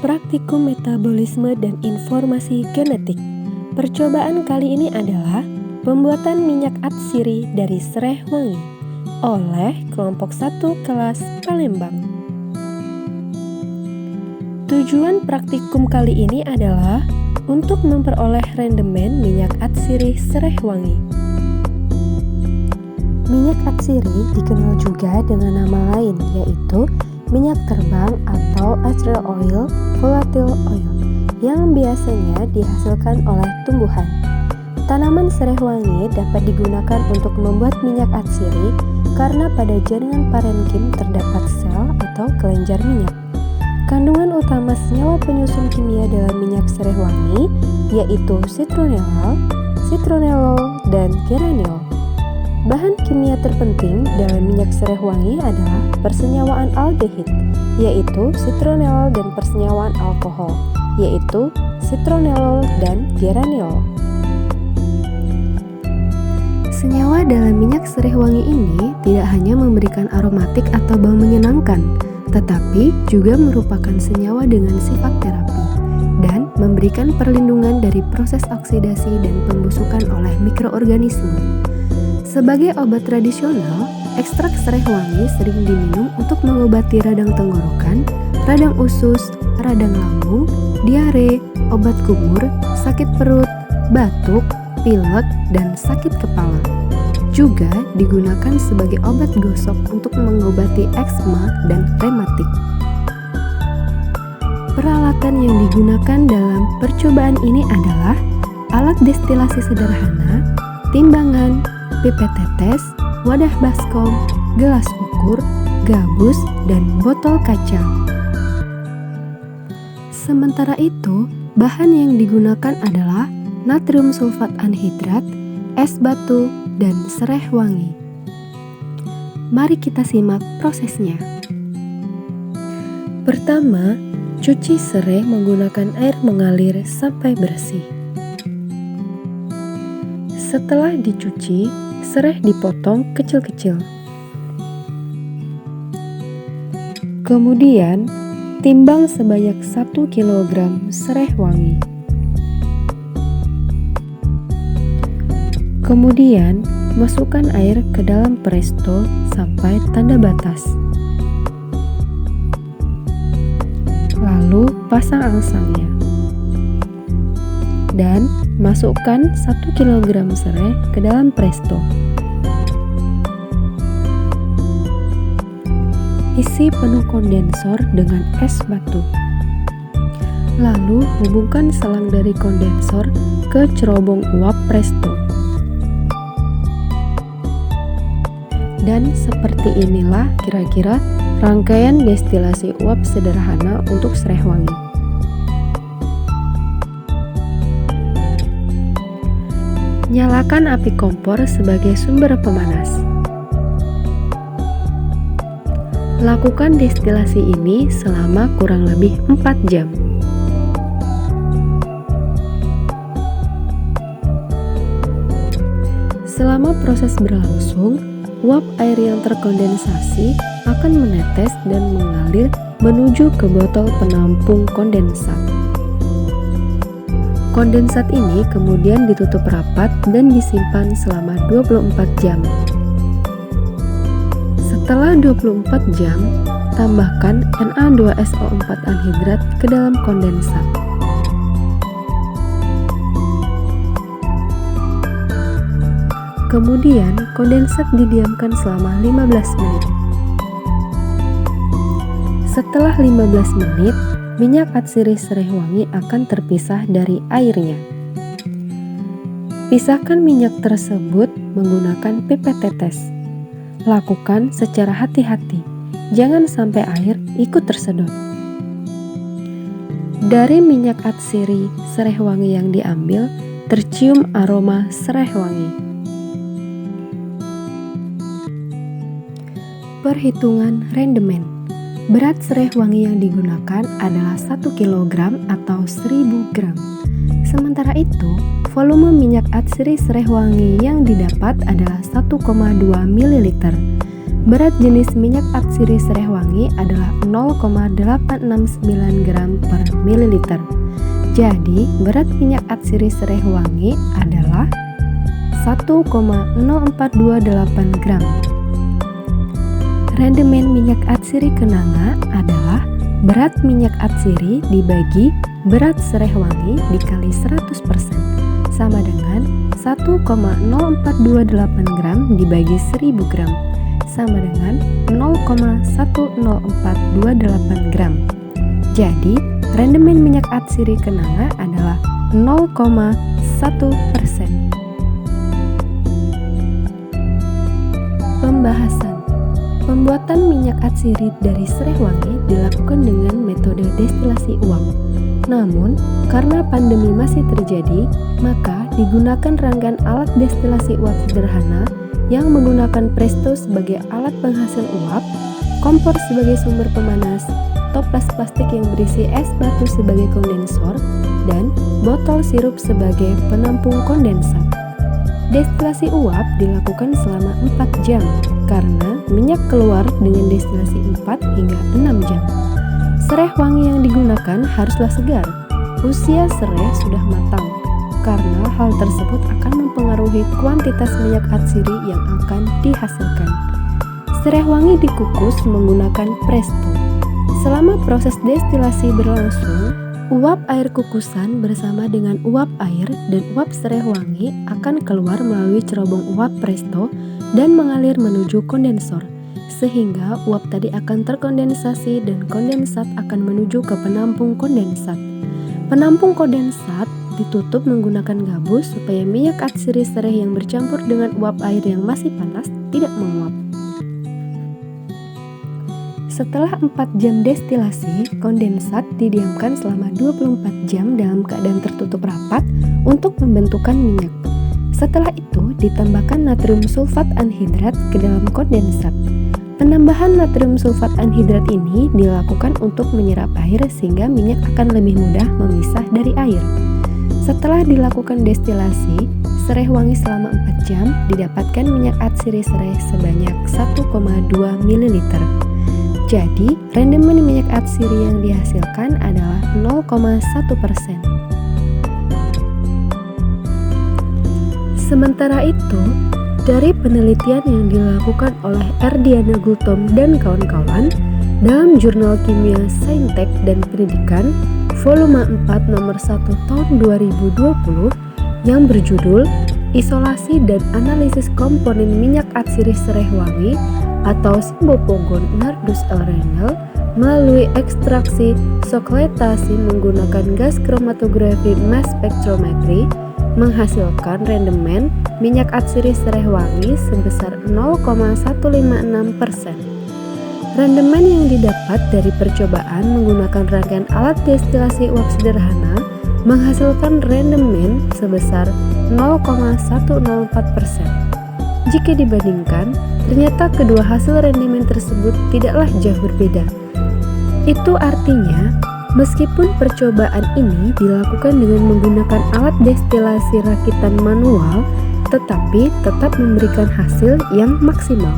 Praktikum metabolisme dan informasi genetik. Percobaan kali ini adalah pembuatan minyak atsiri dari sereh wangi oleh kelompok 1 kelas Palembang. Tujuan praktikum kali ini adalah untuk memperoleh rendemen minyak atsiri sereh wangi. Minyak atsiri dikenal juga dengan nama lain, yaitu minyak terbang atau astral oil, volatile oil, yang biasanya dihasilkan oleh tumbuhan. Tanaman sereh wangi dapat digunakan untuk membuat minyak atsiri karena pada jaringan parenkim terdapat sel atau kelenjar minyak. Kandungan utama senyawa penyusun kimia dalam minyak sereh wangi yaitu citronellal, citronellol, dan geraniol. Bahan kimia terpenting dalam minyak sereh wangi adalah persenyawaan aldehid, yaitu citronellal, dan persenyawaan alkohol, yaitu citronellol dan geraniol. Senyawa dalam minyak sereh wangi ini tidak hanya memberikan aromatik atau bau menyenangkan, tetapi juga merupakan senyawa dengan sifat terapi dan memberikan perlindungan dari proses oksidasi dan pembusukan oleh mikroorganisme. Sebagai obat tradisional, ekstrak sereh wangi sering diminum untuk mengobati radang tenggorokan, radang usus, radang lambung, diare, obat kumur, sakit perut, batuk, pilek, dan sakit kepala. Juga digunakan sebagai obat gosok untuk mengobati eksema dan rematik. Peralatan yang digunakan dalam percobaan ini adalah alat destilasi sederhana, timbangan, pipet tetes, wadah baskom, gelas ukur, gabus, dan botol kaca. Sementara itu, bahan yang digunakan adalah natrium sulfat anhidrat, es batu, dan sereh wangi. Mari kita simak prosesnya. Pertama, cuci sereh menggunakan air mengalir sampai bersih. Setelah dicuci, sereh dipotong kecil-kecil. Kemudian, timbang sebanyak 1 kg sereh wangi. Kemudian, masukkan air ke dalam presto sampai tanda batas. Lalu, pasang angsangnya. Dan masukkan 1 kg sereh ke dalam presto. Isi penuh kondensor dengan es batu. Lalu hubungkan selang dari kondensor ke cerobong uap presto. Dan seperti inilah kira-kira rangkaian destilasi uap sederhana untuk sereh wangi. Nyalakan api kompor sebagai sumber pemanas. Lakukan destilasi ini selama kurang lebih 4 jam. Selama proses berlangsung, uap air yang terkondensasi akan menetes dan mengalir menuju ke botol penampung kondensat. Kondensat ini kemudian ditutup rapat dan disimpan selama 24 jam. Setelah 24 jam, tambahkan Na2SO4 anhidrat ke dalam kondensat. Kemudian, kondensat didiamkan selama 15 menit. Setelah 15 menit, minyak atsiri sereh wangi akan terpisah dari airnya. Pisahkan minyak tersebut menggunakan pipet tetes. Lakukan secara hati-hati, jangan sampai air ikut tersedot. Dari minyak atsiri sereh wangi yang diambil, tercium aroma sereh wangi. Perhitungan rendemen. Berat sereh wangi yang digunakan adalah 1 kg atau 1000 gram. Sementara itu, volume minyak atsiri sereh wangi yang didapat adalah 1,2 ml. Berat jenis minyak atsiri serai wangi adalah 0,869 gram per mililiter. Jadi, berat minyak atsiri serai wangi adalah 1,0428 gram. Rendemen minyak atsiri kenanga adalah berat minyak atsiri dibagi berat serai wangi dikali 100% sama dengan 1,0428 gram dibagi 1000 gram sama dengan 0,10428 gram. Jadi, rendemen minyak atsiri kenanga adalah 0,1%. Pembahasan. Pembuatan minyak atsiri dari serai wangi dilakukan dengan metode destilasi uap. Namun, karena pandemi masih terjadi, maka digunakan rangkaian alat destilasi uap sederhana yang menggunakan presto sebagai alat penghasil uap, kompor sebagai sumber pemanas, toples plastik yang berisi es batu sebagai kondensor, dan botol sirup sebagai penampung kondensat. Destilasi uap dilakukan selama 4 jam karena minyak keluar dengan destilasi 4 hingga 6 jam. Serai wangi yang digunakan haruslah segar. Usia serai sudah matang karena hal tersebut akan mempengaruhi kuantitas minyak atsiri yang akan dihasilkan. Serai wangi dikukus menggunakan presto. Selama proses destilasi berlangsung, uap air kukusan bersama dengan uap air dan uap serai wangi akan keluar melalui cerobong uap presto dan mengalir menuju kondensor, sehingga uap tadi akan terkondensasi dan kondensat akan menuju ke penampung kondensat. Penampung kondensat ditutup menggunakan gabus supaya minyak atsiri serai yang bercampur dengan uap air yang masih panas tidak menguap. Setelah 4 jam destilasi, kondensat didiamkan selama 24 jam dalam keadaan tertutup rapat untuk pembentukan minyak. Setelah itu, ditambahkan natrium sulfat anhidrat ke dalam kondensat. Penambahan natrium sulfat anhidrat ini dilakukan untuk menyerap air sehingga minyak akan lebih mudah memisah dari air. Setelah dilakukan destilasi, serai wangi selama 4 jam didapatkan minyak atsiri serai sebanyak 1,2 ml. Jadi, rendemen minyak atsiri yang dihasilkan adalah 0,1%. Sementara itu, dari penelitian yang dilakukan oleh Erdiana Gultom dan kawan-kawan dalam jurnal Kimia Saintek dan Pendidikan volume 4 nomor 1 tahun 2020 yang berjudul Isolasi dan Analisis Komponen Minyak Atsiri Serai Wangi atau Symbopogon nardus L. Reynel melalui ekstraksi sokletasi menggunakan gas kromatografi mass spectrometry menghasilkan rendemen minyak atsiri serai wangi sebesar 0,156%. Rendemen yang didapat dari percobaan menggunakan rangkaian alat destilasi uap sederhana menghasilkan rendemen sebesar 0,104%. Jika dibandingkan, ternyata kedua hasil rendemen tersebut tidaklah jauh berbeda. Itu artinya, meskipun percobaan ini dilakukan dengan menggunakan alat destilasi rakitan manual, tetapi tetap memberikan hasil yang maksimal.